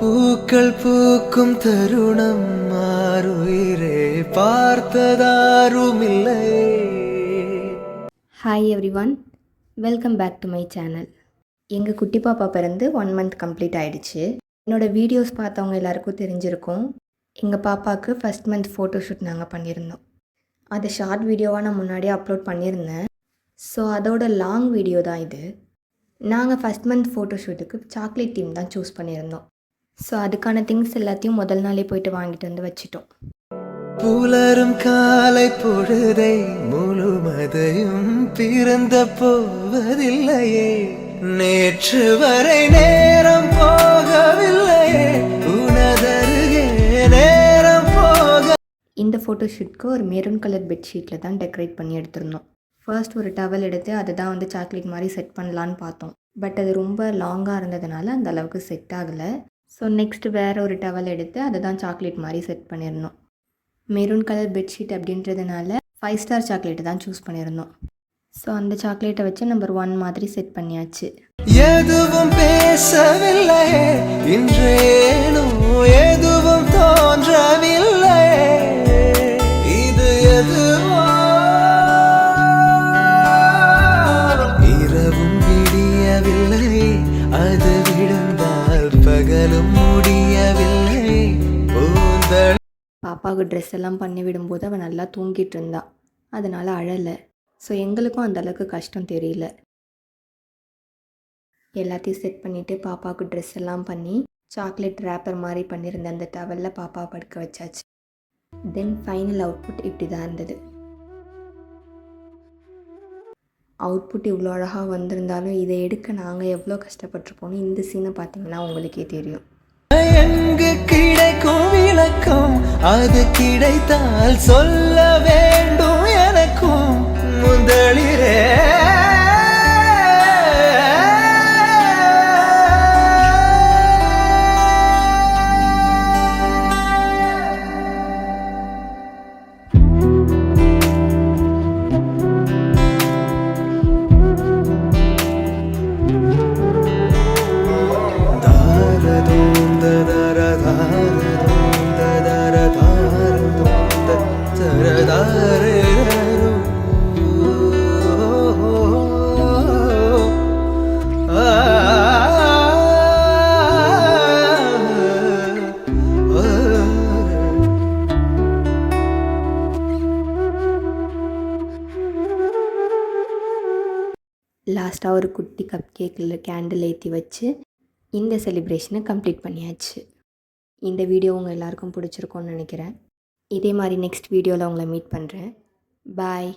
பூக்கள் பூக்கும் தருணம் மாறுயிரே பார்த்ததாருமில்லை. Hi everyone, welcome back to my channel. எங்கள் குட்டி பாப்பா பிறந்து 1 மந்த் கம்ப்ளீட் ஆகிடுச்சு. என்னோடய வீடியோஸ் பார்த்தவங்க எல்லாருக்கும் தெரிஞ்சிருக்கும். எங்கள் பாப்பாவுக்கு ஃபஸ்ட் மந்த் ஃபோட்டோஷூட் நாங்கள் பண்ணியிருந்தோம். அதை ஷார்ட் வீடியோவாக நான் முன்னாடியே அப்லோட் பண்ணியிருந்தேன். ஸோ அதோட லாங் வீடியோ தான் இது. நாங்கள் ஃபஸ்ட் மந்த் ஃபோட்டோஷூட்டுக்கு சாக்லேட் தீம் தான் சூஸ் பண்ணியிருந்தோம். ஸோ அதுக்கான திங்ஸ் எல்லாத்தையும் முதல் நாளே போயிட்டு வாங்கிட்டு வந்து வச்சிட்டோம். புலரும் காலை பொழுதை முழுமதையும் பிறந்த போவதில்லையே, நேற்று வரை நேரம் போகவில்லையே, உனதருகே நேரம் போக. இந்த ஃபோட்டோஷூட்க்கு ஒரு மெரூன் கலர் பெட்ஷீட்டில் தான் டெக்கரேட் பண்ணி எடுத்திருந்தோம். ஃபர்ஸ்ட் ஒரு டவல் எடுத்து அதை தான் வந்து சாக்லேட் மாதிரி செட் பண்ணலான்னு பார்த்தோம். பட் அது ரொம்ப லாங்காக இருந்ததுனால அந்த அளவுக்கு செட் ஆகலை. ஸோ நெக்ஸ்ட் வேறு ஒரு டவல் எடுத்து அதை தான் சாக்லேட் மாதிரி செட் பண்ணியிருந்தோம். மெரூன் கலர் பெட்ஷீட் அப்படின்றதுனால 5 ஸ்டார் சாக்லேட்டு தான் சூஸ் பண்ணியிருந்தோம். ஸோ அந்த சாக்லேட்டை வச்சு நம்பர் 1 மாதிரி செட் பண்ணியாச்சு. எதுவும் பேசவில்லை இன்றேனோ, எதுவும் தோன்றவில்லை, இது எதுவோ. இரவும் விடியவில்லை, அது விழுந்தால் பகலும் முடியவில்லை. பாப்பாவுக்கு ட்ரெஸ் எல்லாம் பண்ணி விடும்போது அவள் நல்லா தூங்கிட்டு இருந்தா, அதனால் அழலை. ஸோ எங்களுக்கும் அந்தளவுக்கு கஷ்டம் தெரியல. எல்லாத்தையும் செட் பண்ணிவிட்டு பாப்பாவுக்கு ட்ரெஸ் எல்லாம் பண்ணி சாக்லேட் ரேப்பர் மாதிரி பண்ணியிருந்த அந்த டவலில் பாப்பா படுக்க வச்சாச்சு. தென் ஃபைனல் அவுட்புட் இப்படி தான் இருந்தது. அவுட்புட் இவ்வளோ அழகாக வந்திருந்தாலும் இதை எடுக்க நாங்கள் எவ்வளோ கஷ்டப்பட்டிருப்போம்னு இந்த சீனை பார்த்தீங்கன்னா உங்களுக்கே தெரியும். எங்கு கிடைக்கும் விளக்கம், அது கிடைத்தால் சொல்ல வேண்டும் எனக்கும் முதலிரே. லாஸ்ட்டாக ஒரு குட்டி கப் கேக்கில் கேண்டில் ஏற்றி வச்சு இந்த செலிப்ரேஷனை கம்ப்ளீட் பண்ணியாச்சு. இந்த வீடியோ உங்கள் எல்லாருக்கும் பிடிச்சிருக்கோன்னு நினைக்கிறேன். இதே மாதிரி நெக்ஸ்ட் வீடியோவில் உங்களை மீட் பண்ணுறேன். பாய்.